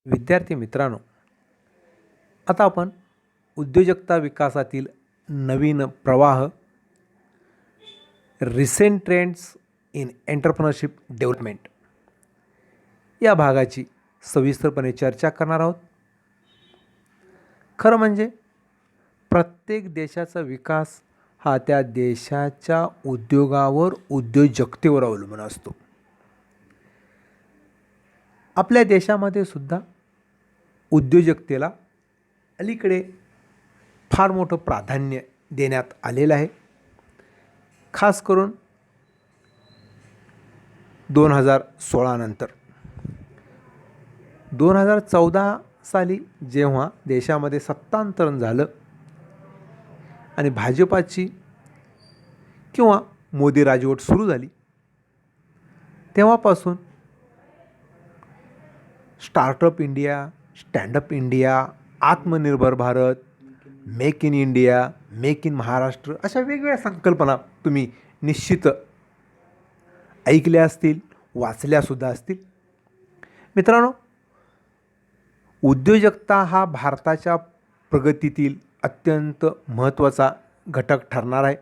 विद्यार्थी मित्रांनो, आता आपण उद्योजकता विकासातील नवीन प्रवाह, recent trends in entrepreneurship development या भागाची सविस्तरपणे चर्चा करणार आहोत. खरं म्हणजे प्रत्येक देशाचा विकास हा त्या देशाच्या उद्योगावर, उद्योजकतेवर अवलंबून असतो. आपल्या देशामध्ये सुद्धा उद्योजकतेला अलीकडे फार मोठं प्राधान्य देण्यात आलेलं आहे. खास करून 2016 नंतर 2014 साली जेव्हा देशामध्ये सत्तांतरण झालं आणि भाजपाची किंवा मोदी राजवट सुरू झाली, तेव्हापासून स्टार्टअप इंडिया, स्टँडअप इंडिया, आत्मनिर्भर Bharat, make in India, make in Maharashtra अशा वेगवेगळ्या संकल्पना तुम्ही निश्चित ऐकल्या असतील, वाचल्यासुद्धा असतील. मित्रांनो, उद्योजकता हा भारताच्या प्रगतीतील अत्यंत महत्त्वाचा घटक ठरणार आहे.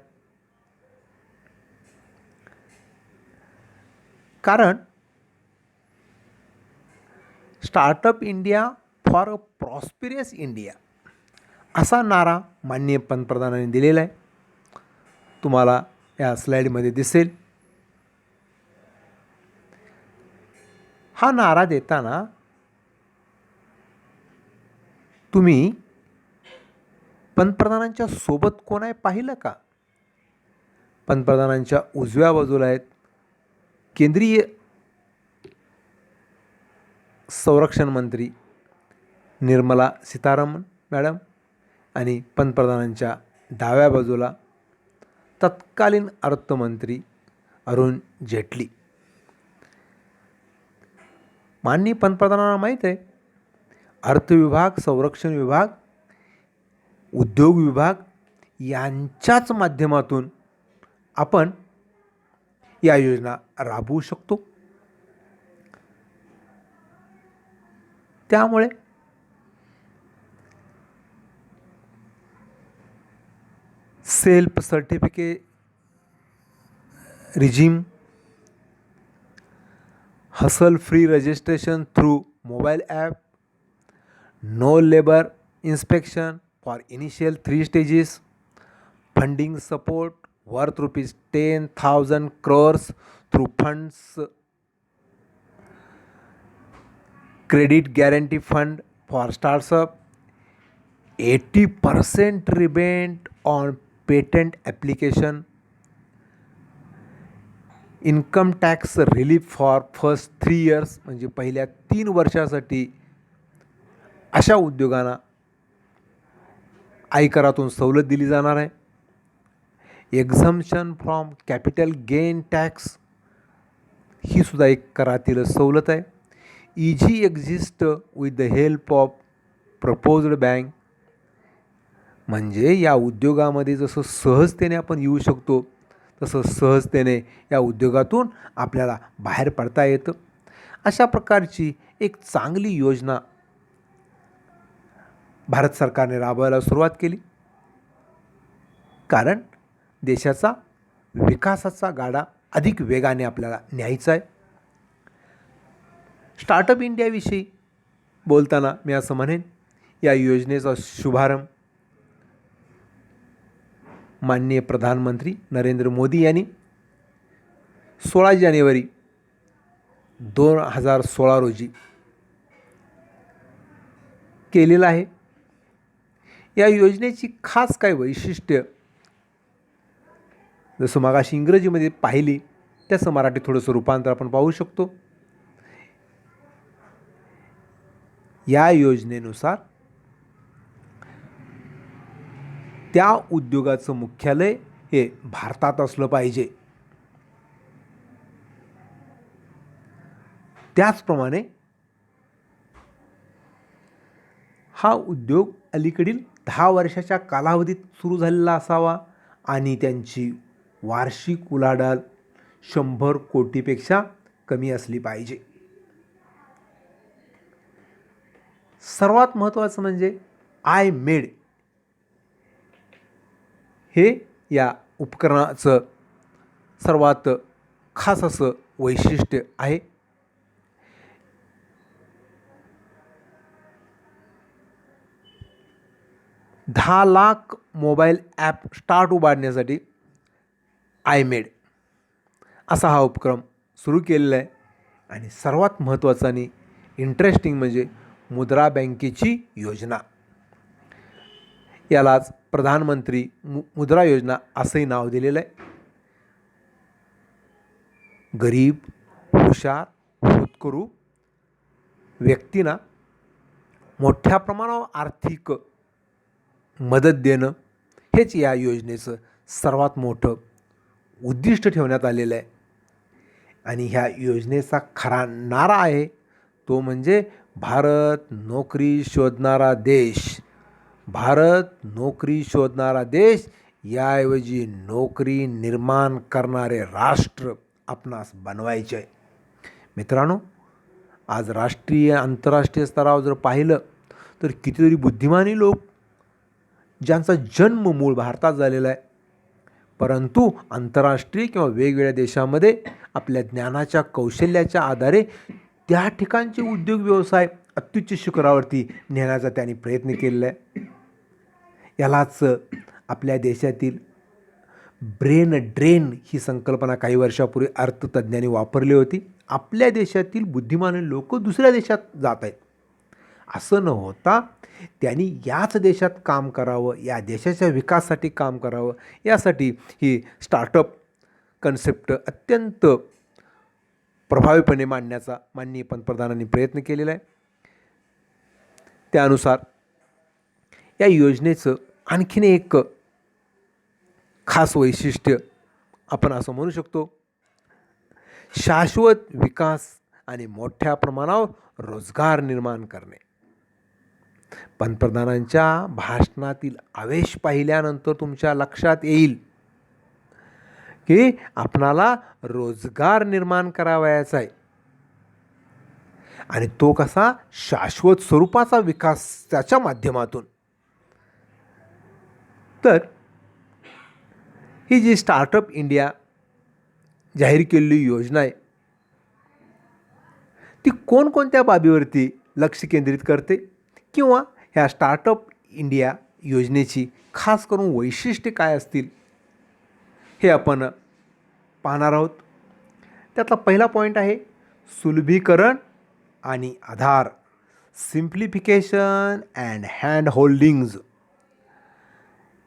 कारण startup India for a prosperous India असा नारा माननीय पंतप्रधानांनी दिलेला आहे. तुम्हाला या स्लाईडमध्ये दिसेल. हा नारा देताना तुम्ही पंतप्रधानांच्या सोबत कोण आहे पाहिलं का? पंतप्रधानांच्या उजव्या बाजूला आहेत केंद्रीय संरक्षण मंत्री निर्मला सीतारामन मॅडम आणि पंतप्रधानांच्या डाव्या बाजूला तत्कालीन अर्थमंत्री अरुण जेटली. माननीय पंतप्रधानांना माहीत आहे, अर्थ विभाग, संरक्षण विभाग, उद्योग विभाग यांच्याच माध्यमातून आपण या योजना राबवू शकतो. त्यामुळे self certificate regime, hassle free registration through mobile app, no labour inspection for initial 3 stages, funding support worth ₹10,000 crores through funds, credit guarantee fund for startup, 80% rebate on patent application, income tax relief for first 3 years म्हणजे पहिल्या 3 वर्षासाठी अशा उद्योगांना आयकरातून सवलत दिली जाणार आहे. एक्झम्पशन फ्रॉम कॅपिटल गेन टॅक्स ही सुद्धा एक करातील सवलत आहे. Easy exist with the help of proposed bank म्हणजे या उद्योगामध्ये जसं सहजतेने आपण येऊ शकतो तसं सहजतेने या उद्योगातून आपल्याला बाहेर पडता येतं. अशा प्रकारची एक चांगली योजना भारत सरकारने राबवायला सुरुवात केली. कारण देशाचा विकासाचा गाडा अधिक वेगाने आपल्याला न्यायचा आहे. स्टार्टअप इंडियाविषयी बोलताना मी असं म्हणेन, या योजनेचा शुभारंभ माननीय प्रधानमंत्री नरेंद्र मोदी यांनी 16 जानेवारी 2016 रोजी केलेला आहे. या योजनेची खास काय वैशिष्ट्य, जसं मगाशी इंग्रजीमध्ये पाहिली त्याचं मराठी थोडंसं रूपांतर आपण पाहू शकतो. या योजनेनुसार त्या उद्योगाचं मुख्यालय हे भारतात असलं पाहिजे. त्याचप्रमाणे हा उद्योग अलीकडील 10 वर्षाच्या कालावधीत सुरू झालेला असावा आणि त्यांची वार्षिक उलाढाल 100 कोटीपेक्षा कमी असली पाहिजे. सर्वात महत्त्वाचं म्हणजे आय मेड हे या उपकरणाचं सर्वात खास असं वैशिष्ट्य आहे. दहा लाख मोबाईल ॲप स्टार्ट उभारण्यासाठी आयमेड असा हा उपक्रम सुरू केलेला आहे. आणि सर्वात महत्त्वाचं आणि इंटरेस्टिंग म्हणजे मुद्रा बँकेची योजना. यालाच प्रधानमंत्री मुद्रा योजना असंही नाव दिलेलं आहे. गरीब, हुशार, होतकरू व्यक्तींना मोठ्या प्रमाणावर आर्थिक मदत देणं हेच या योजनेचं सर्वात मोठं उद्दिष्ट ठेवण्यात आलेलं आहे. आणि ह्या योजनेचा खरा नारा आहे तो म्हणजे भारत नोकरी शोधणारा देश. भारत नोकरी शोधणारा देश याऐवजी नोकरी निर्माण करणारे राष्ट्र आपणास बनवायचे आहे. मित्रांनो, आज राष्ट्रीय आंतरराष्ट्रीय स्तरावर जर पाहिलं तर कितीतरी बुद्धिमानी लोक ज्यांचा जन्म मूळ भारतात झालेला आहे, परंतु आंतरराष्ट्रीय किंवा वेगवेगळ्या देशामध्ये आपल्या ज्ञानाच्या कौशल्याच्या आधारे त्या ठिकाणचे उद्योग व्यवसाय अत्युच्च शिखरावरती नेण्याचा त्यांनी प्रयत्न केलेला आहे. यालाच आपल्या देशातील ब्रेन ड्रेन ही संकल्पना काही वर्षापूर्वी अर्थतज्ज्ञांनी वापरली होती. आपल्या देशातील बुद्धिमान लोक दुसऱ्या देशात जात आहेत असं न होता त्यांनी याच देशात काम करावं, या देशाच्या विकासासाठी काम करावं, यासाठी ही स्टार्टअप कन्सेप्ट अत्यंत प्रभावीपणे मांडण्याचा माननीय पंतप्रधानांनी प्रयत्न केलेला आहे. त्यानुसार या योजनेचं आणखीन एक खास वैशिष्ट्य आपण असं म्हणू शकतो, शाश्वत विकास आणि मोठ्या प्रमाणावर रोजगार निर्माण करणे. पंतप्रधानांच्या भाषणातील आवेश पाहिल्यानंतर तुमच्या लक्षात येईल की आपणाला रोजगार निर्माण करावयाचा आहे आणि तो कसा, शाश्वत स्वरूपाचा विकास त्याच्या माध्यमातून. तर ही जी स्टार्टअप इंडिया जाहीर केलेली योजना आहे ती कोणकोणत्या बाबीवरती लक्ष केंद्रित करते किंवा ह्या स्टार्टअप इंडिया योजनेची खास करून वैशिष्ट्ये काय असतील हे आपण पाहणार आहोत. त्यातला पहिला पॉईंट आहे सुलभीकरण आणि आधार, सिम्प्लिफिकेशन अँड हँड होल्डिंग्ज.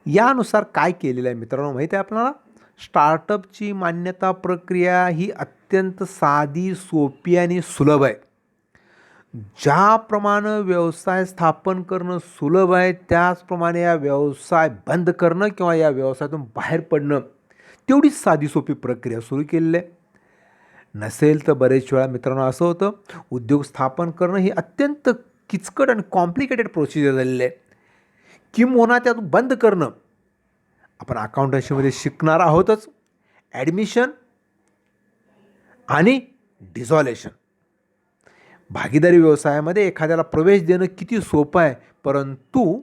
यानुसार काय केलेलं आहे मित्रांनो माहिती आहे आपल्याला, स्टार्टअपची मान्यता प्रक्रिया ही अत्यंत साधी, सोपी आणि सुलभ आहे. ज्याप्रमाणे व्यवसाय स्थापन करणं सुलभ आहे त्याचप्रमाणे या व्यवसाय बंद करणं किंवा या व्यवसायातून बाहेर पडणं तेवढीच साधी सोपी प्रक्रिया सुरू केलेली आहे. नसेल तर बरेच वेळा मित्रांनो असं होतं, उद्योग स्थापन करणं ही अत्यंत किचकट आणि कॉम्प्लिकेटेड प्रोसिजर झालेली आहे. किंबहुना त्यातून बंद करणं आपण अकाउंटन्सीमध्ये शिकणार आहोतच. ॲडमिशन आणि डिझॉल्युशन. भागीदारी व्यवसायामध्ये एखाद्याला प्रवेश देणं किती सोपं आहे, परंतु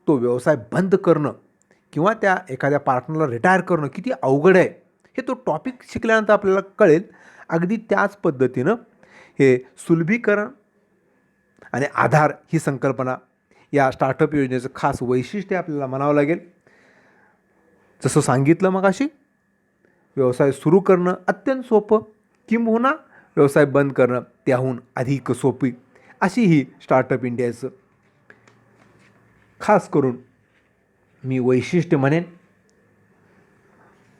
तो व्यवसाय बंद करणं किंवा त्या एखाद्या पार्टनरला रिटायर करणं किती अवघड आहे हे तो टॉपिक शिकल्यानंतर आपल्याला कळेल. अगदी त्याच पद्धतीनं हे सुलभीकरण आणि आधार ही संकल्पना या स्टार्टअप योजनेचं खास वैशिष्ट्य आपल्याला म्हणावं लागेल. जसं सांगितलं मगाशी, व्यवसाय सुरू करणं अत्यंत सोपं, किंबहुना व्यवसाय बंद करणं त्याहून अधिक सोपी, अशी ही स्टार्टअप इंडियाचं खास करून मी वैशिष्ट्य म्हणेन.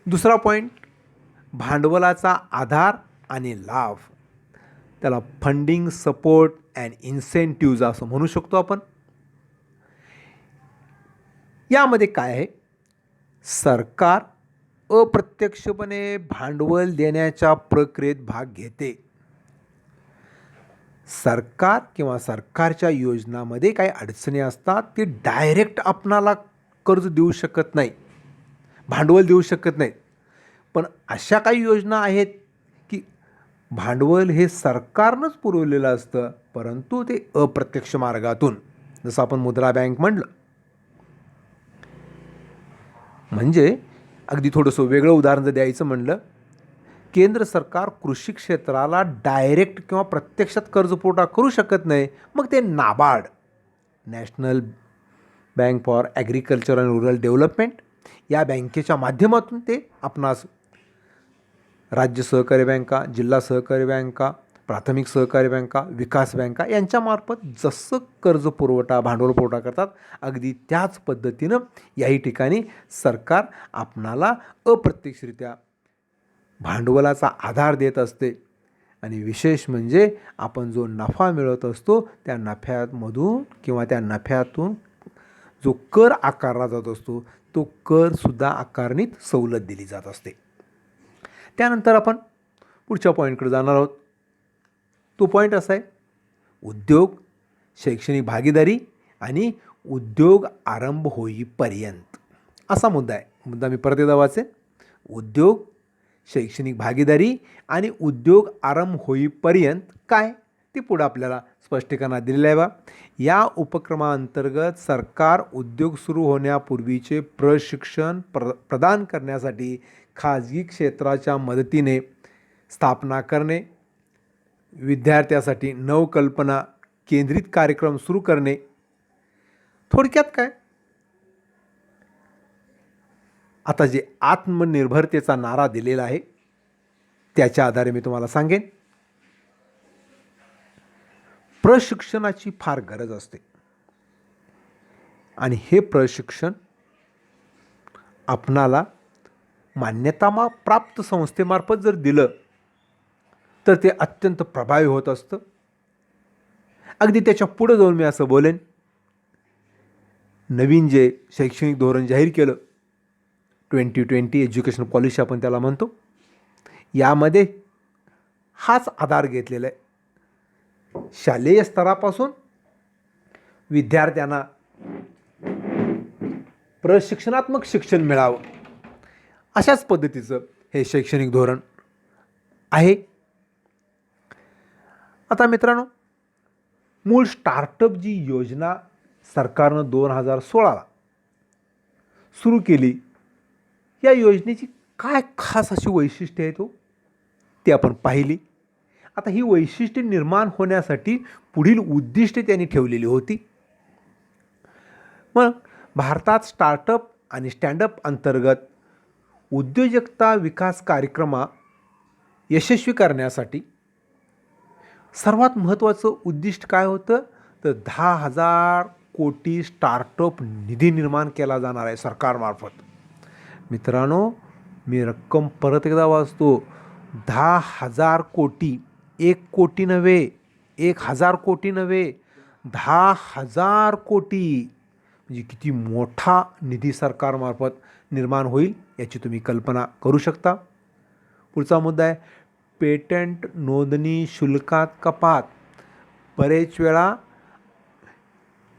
दुसरा पॉईंट, भांडवलाचा आधार आणि लाभ. त्याला फंडिंग, सपोर्ट अँड इन्सेंटिव्ज असं म्हणू शकतो आपण. यामध्ये काय आहे, सरकार अप्रत्यक्षपणे भांडवल देण्याच्या प्रक्रियेत भाग घेते. सरकार किंवा सरकारच्या योजनामध्ये काही अडचणी असतात, ते डायरेक्ट आपणाला कर्ज देऊ शकत नाही, भांडवल देऊ शकत नाही. पण अशा काही योजना आहेत की भांडवल हे सरकारनंच पुरवलेलं असतं, परंतु ते अप्रत्यक्ष मार्गातून जसं आपण मुद्रा बँक म्हणलं. म्हणजे अगदी थोडंसं वेगळं उदाहरण जर द्यायचं म्हणलं, केंद्र सरकार कृषी क्षेत्राला डायरेक्ट किंवा प्रत्यक्षात कर्जपुरवठा करू शकत नाही, मग ते NABARD, national bank for agriculture and rural development, या बँकेच्या माध्यमातून ते आपणास राज्य सहकारी बँका, जिल्हा सहकारी बँका, प्राथमिक सहकारी बँका, विकास बँका यांच्यामार्फत जसं कर्ज पुरवठा, भांडवल पुरवठा करतात, अगदी त्याच पद्धतीनं याही ठिकाणी सरकार आपणाला अप्रत्यक्षरित्या भांडवलाचा आधार देत असते. आणि विशेष म्हणजे आपण जो नफा मिळवत असतो त्या नफ्यामधून किंवा त्या नफ्यातून जो कर आकारला जात असतो तो करसुद्धा आकारणीत सवलत दिली जात असते. त्यानंतर आपण पुढच्या पॉईंटकडे जाणार आहोत. तो पॉईंट असा आहे, उद्योग, शैक्षणिक भागीदारी आणि उद्योग आरंभ होईपर्यंत, असा मुद्दा आहे. मुद्दा मी परत एकदा वाचेन. उद्योग, शैक्षणिक भागीदारी आणि उद्योग आरंभ होईपर्यंत काय ते पुढं आपल्याला स्पष्टीकरणात दिलेलं आहे. या उपक्रमाअंतर्गत सरकार उद्योग सुरू होण्यापूर्वीचे प्रशिक्षण प्रदान करण्यासाठी खाजगी क्षेत्राच्या मदतीने स्थापना करणे, विद्यार्थ्यासाठी नवकल्पना केंद्रित कार्यक्रम सुरू करणे. थोडक्यात काय, आता जे आत्मनिर्भरतेचा नारा दिलेला आहे त्याच्या आधारे मी तुम्हाला सांगेन, प्रशिक्षणाची फार गरज असते. आणि हे प्रशिक्षण आपणाला मान्यता प्राप्त संस्थेमार्फत जर दिलं तर ते अत्यंत प्रभावी होत असतं. अगदी त्याच्या पुढं जाऊन मी असं बोलेन, नवीन जे शैक्षणिक धोरण जाहीर केलं, 2020 एज्युकेशन पॉलिसी आपण त्याला म्हणतो, यामध्ये हाच आधार घेतलेला आहे. शालेय स्तरापासून विद्यार्थ्यांना प्रशिक्षणात्मक शिक्षण मिळावं, अशाच पद्धतीचं हे शैक्षणिक धोरण आहे. आता मित्रांनो, मूळ स्टार्टअप जी योजना सरकारनं 2016ला सुरू केली, या योजनेची काय खास अशी वैशिष्ट्ये आहेत ती आपण पाहिली. आता ही वैशिष्ट्ये निर्माण होण्यासाठी पुढील उद्दिष्टे त्यांनी ठेवलेली होती. मग भारतात स्टार्टअप आणि स्टँडअप अंतर्गत उद्योजकता विकास कार्यक्रमा यशस्वी करण्यासाठी सर्वात महत्त्वाचं उद्दिष्ट काय होतं, तर 10,000 कोटी स्टार्टअप निधी निर्माण केला जाणार आहे सरकारमार्फत. मित्रांनो, मी रक्कम परत एकदा वाचतो, 10,000 कोटी, 1 कोटी नव्हे, 1,000 कोटी नव्हे, 10,000 कोटी, म्हणजे किती मोठा निधी सरकारमार्फत निर्माण होईल याची तुम्ही कल्पना करू शकता. पुढचा मुद्दा आहे पेटंट नोंदणी शुल्कात कपात. बरेच वेळा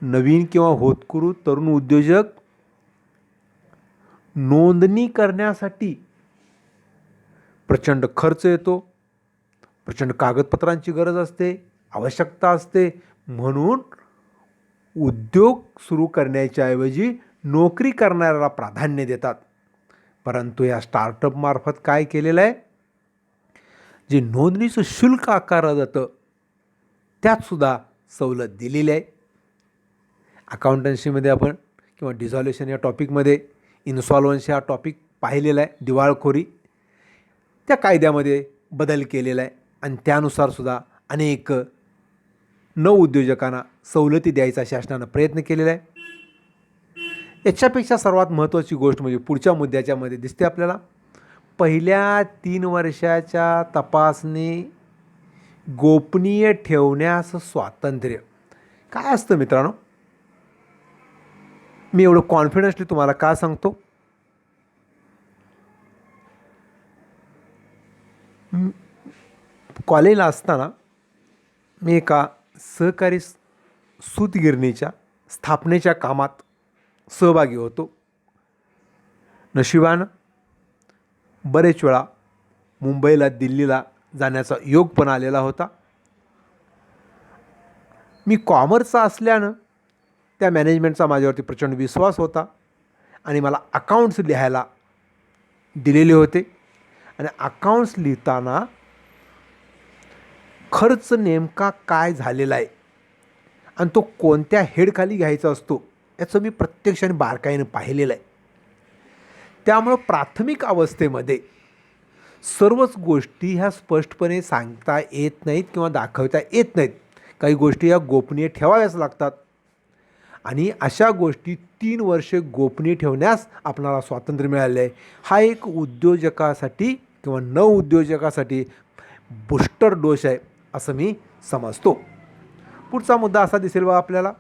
नवीन किंवा होतकरू तरुण उद्योजक नोंदणी करण्यासाठी प्रचंड खर्च येतो, प्रचंड कागदपत्रांची गरज असते, आवश्यकता असते. म्हणून उद्योग सुरू करण्याच्या ऐवजी नोकरी करणाऱ्याला प्राधान्य देतात. परंतु या स्टार्टअपमार्फत काय केलेलं आहे, जे नोंदणीचं शुल्क आकारलं जातं त्यातसुद्धा सवलत दिलेली आहे. अकाउंटन्सीमध्ये आपण किंवा डिझॉल्युशन या टॉपिकमध्ये इन्सॉल्वन्सी हा टॉपिक पाहिलेला आहे, दिवाळखोरी. त्या कायद्यामध्ये बदल केलेला आहे आणि त्यानुसारसुद्धा अनेक नवउद्योजकांना सवलती द्यायचा शासनानं प्रयत्न केलेला आहे. याच्यापेक्षा सर्वात महत्त्वाची गोष्ट म्हणजे पुढच्या मुद्द्याच्यामध्ये दिसते आपल्याला, पहिल्या 3 वर्षाच्या तपासणी गोपनीय ठेवण्यास स्वातंत्र्य. काय असतं मित्रांनो, मी एवढं कॉन्फिडन्सली तुम्हाला का सांगतो, कॉलेजला असताना मी एका सहकारी सूतगिरणीच्या स्थापनेच्या कामात सहभागी होतो. नशिबानं बरेच वेळा मुंबईला, दिल्लीला जाण्याचा योग पण आलेला होता. मी कॉमर्सचा असल्यानं त्या मॅनेजमेंटचा माझ्यावरती प्रचंड विश्वास होता आणि मला अकाउंट्स लिहायला दिलेले होते. आणि अकाउंट्स लिहिताना खर्च नेमका काय झालेला आहे आणि तो कोणत्या हेडखाली घ्यायचा असतो याचं मी प्रत्यक्षाने बारकाईनं पाहिलेलं आहे. त्यामुळं प्राथमिक अवस्थेमध्ये सर्वच गोष्टी ह्या स्पष्टपणे सांगता येत नाहीत किंवा दाखवता येत नाहीत. काही गोष्टी ह्या गोपनीय ठेवाव्याच लागतात आणि अशा गोष्टी 3 वर्षे गोपनीय ठेवण्यास आपणाला स्वातंत्र्य मिळाले आहे. हा एक उद्योजकासाठी किंवा न उद्योजकासाठी बूस्टर डोस आहे असं मी समजतो. पुढचा मुद्दा असा दिसेल बा आपल्याला,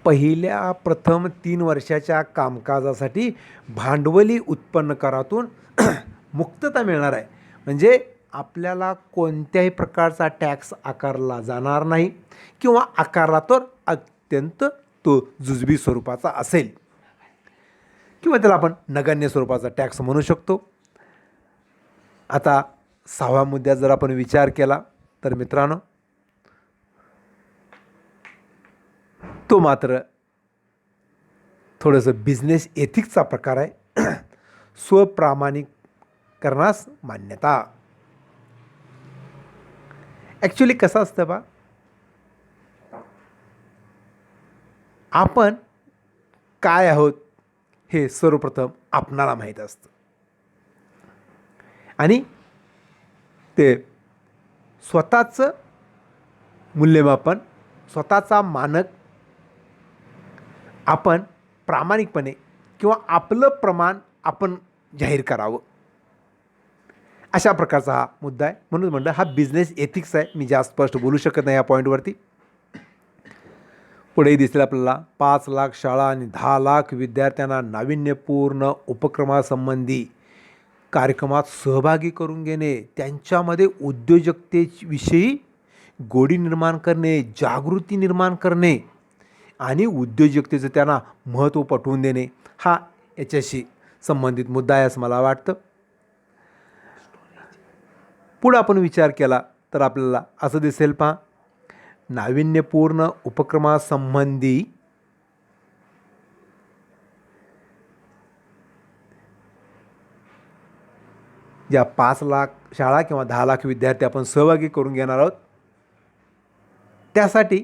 पहिल्या प्रथम 3 वर्षाच्या कामकाजासाठी भांडवली उत्पन्न करातून मुक्तता मिळणार आहे. म्हणजे आपल्याला कोणत्याही प्रकारचा टॅक्स आकारला जाणार नाही किंवा आकारला तर अत्यंत तो जुजबी स्वरूपाचा असेल किंवा त्याला आपण नगण्य स्वरूपाचा टॅक्स म्हणू शकतो. आता 6व्या मुद्द्यात जर आपण विचार केला तर मित्रांनो, तो मात्र थोडंसं बिझनेस एथिक्सचा प्रकार आहे. स्वप्रामाणिकरणास मान्यता. ॲक्च्युली कसं असतं बा, आपण काय आहोत हे सर्वप्रथम आपणाला माहीत असतं आणि ते स्वतःचं मूल्यमापन, स्वतःचा मानक आपण प्रामाणिकपणे किंवा आपलं प्रमाण आपण जाहीर करावं, अशा प्रकारचा हा मुद्दा आहे. म्हणून म्हणलं हा बिझनेस एथिक्स आहे. मी जास्त स्पष्ट बोलू शकत नाही या पॉईंटवरती. पुढेही दिसेल आपल्याला 5 लाख शाळा आणि 10 लाख विद्यार्थ्यांना नाविन्यपूर्ण उपक्रमासंबंधी कार्यक्रमात सहभागी करून घेणे, त्यांच्यामध्ये उद्योजकतेविषयी गोडी निर्माण करणे, जागृती निर्माण करणे आणि उद्योजकतेचं त्यांना महत्त्व पटवून देणे, हा याच्याशी संबंधित मुद्दा आहे असं मला वाटतं. पुढं आपण विचार केला तर आपल्याला असं दिसेल पहा, नाविन्यपूर्ण उपक्रमासंबंधी ज्या 5 लाख शाळा किंवा 10 लाख विद्यार्थी आपण सहभागी करून घेणार आहोत, त्यासाठी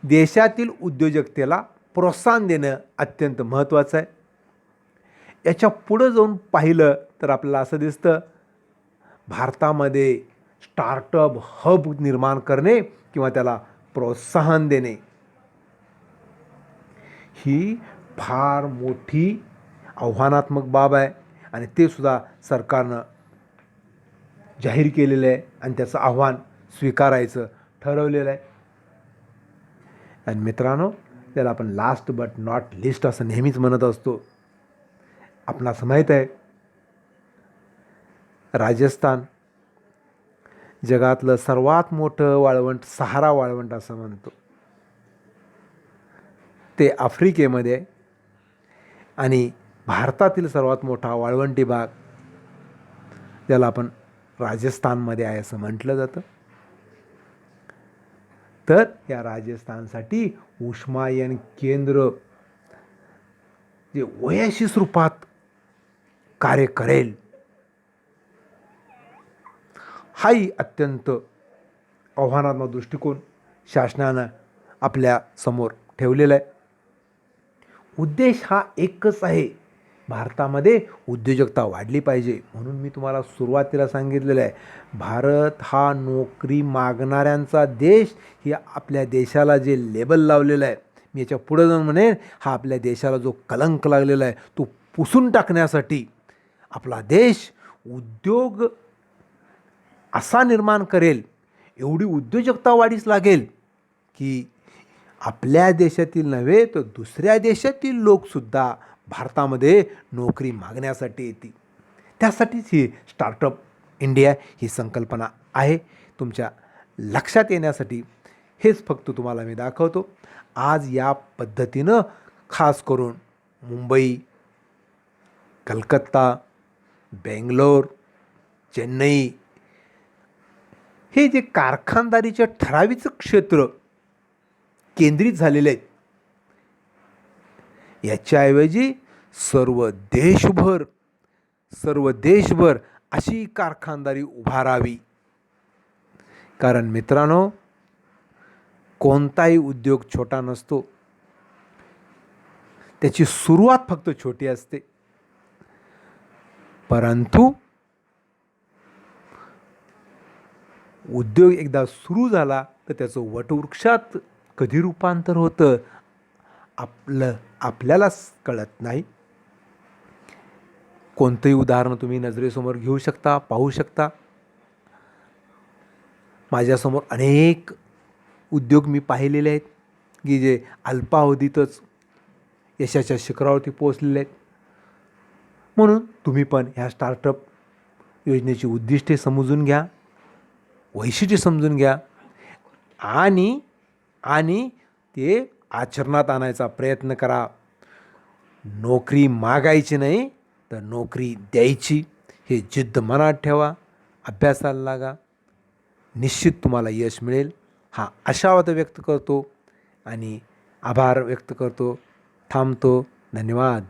देशातील उद्योजकतेला प्रोत्साहन देणं अत्यंत महत्त्वाचं आहे. याच्या पुढं जाऊन पाहिलं तर आपल्याला असं दिसतं, भारतामध्ये स्टार्टअप हब निर्माण करणे किंवा त्याला प्रोत्साहन देणे ही फार मोठी आव्हानात्मक बाब आहे आणि ते सुद्धा सरकारनं जाहीर केलेलं आहे आणि त्याचं आव्हान स्वीकारायचं ठरवलेलं आहे. आणि मित्रांनो, त्याला आपण लास्ट बट नॉट लिस्ट असं नेहमीच म्हणत असतो. आपणास माहीत आहे, राजस्थान जगातलं सर्वात मोठं वाळवंट, सहारा वाळवंट असं म्हणतो, ते आफ्रिकेमध्ये आहे. आणि भारतातील सर्वात मोठा वाळवंटी भाग ज्याला आपण राजस्थानमध्ये आहे असं म्हटलं जातं. तर या राजस्थानसाठी उष्मायन केंद्र जे ओएसिस रूपात कार्य करेल, हाही अत्यंत आव्हानात्मक दृष्टिकोन शासनानं आपल्या समोर ठेवलेला आहे. उद्देश हा एकच आहे, भारतामध्ये उद्योजकता वाढली पाहिजे. म्हणून मी तुम्हाला सुरुवातीला सांगितलेलं आहे, भारत हा नोकरी मागणाऱ्यांचा देश, ही आपल्या देशाला जे लेबल लावलेलं आहे, मी याच्या पुढं जाऊन म्हणेन, हा आपल्या देशाला जो कलंक लागलेला आहे तो पुसून टाकण्यासाठी आपला देश उद्योग असा निर्माण करेल, एवढी उद्योजकता वाढीस लागेल की आपल्या देशातील नव्हे तर दुसऱ्या देशातील लोकसुद्धा भारतामध्ये नोकरी मागण्यासाठी येतील. त्यासाठीच ही स्टार्टअप इंडिया ही संकल्पना आहे. तुमच्या लक्षात येण्यासाठी हेच फक्त तुम्हाला मी दाखवतो. आज या पद्धतीनं खास करून मुंबई, कलकत्ता, बेंगलोर, चेन्नई हे जे कारखानदारीचे ठराविक क्षेत्र केंद्रित झालेले आहेत. याच्याऐवजी सर्व देशभर अशी कारखानदारी उभारावी. कारण मित्रांनो, कोणताही उद्योग छोटा नसतो. त्याची सुरुवात फक्त छोटी असते, परंतु उद्योग एकदा सुरू झाला तर त्याचं वटवृक्षात कधी रूपांतर होतं आपल्यालाच कळत नाही. कोणतंही उदाहरण तुम्ही नजरेसमोर घेऊ शकता, पाहू शकता. माझ्यासमोर अनेक उद्योग मी पाहिलेले आहेत की जे अल्पावधीतच यशाच्या शिखरावरती पोहोचलेले आहेत. म्हणून तुम्ही पण ह्या स्टार्टअप योजनेची उद्दिष्टे समजून घ्या, वैशिष्ट्ये समजून घ्या आणि ते आचरणात आणायचा प्रयत्न करा. नोकरी मागायची नाही तर नोकरी द्यायची, हे जिद्द मनात ठेवा. अभ्यासाला लागा, निश्चित तुम्हाला यश मिळेल. हा आशावाद व्यक्त करतो आणि आभार व्यक्त करतो. थांबतो. धन्यवाद.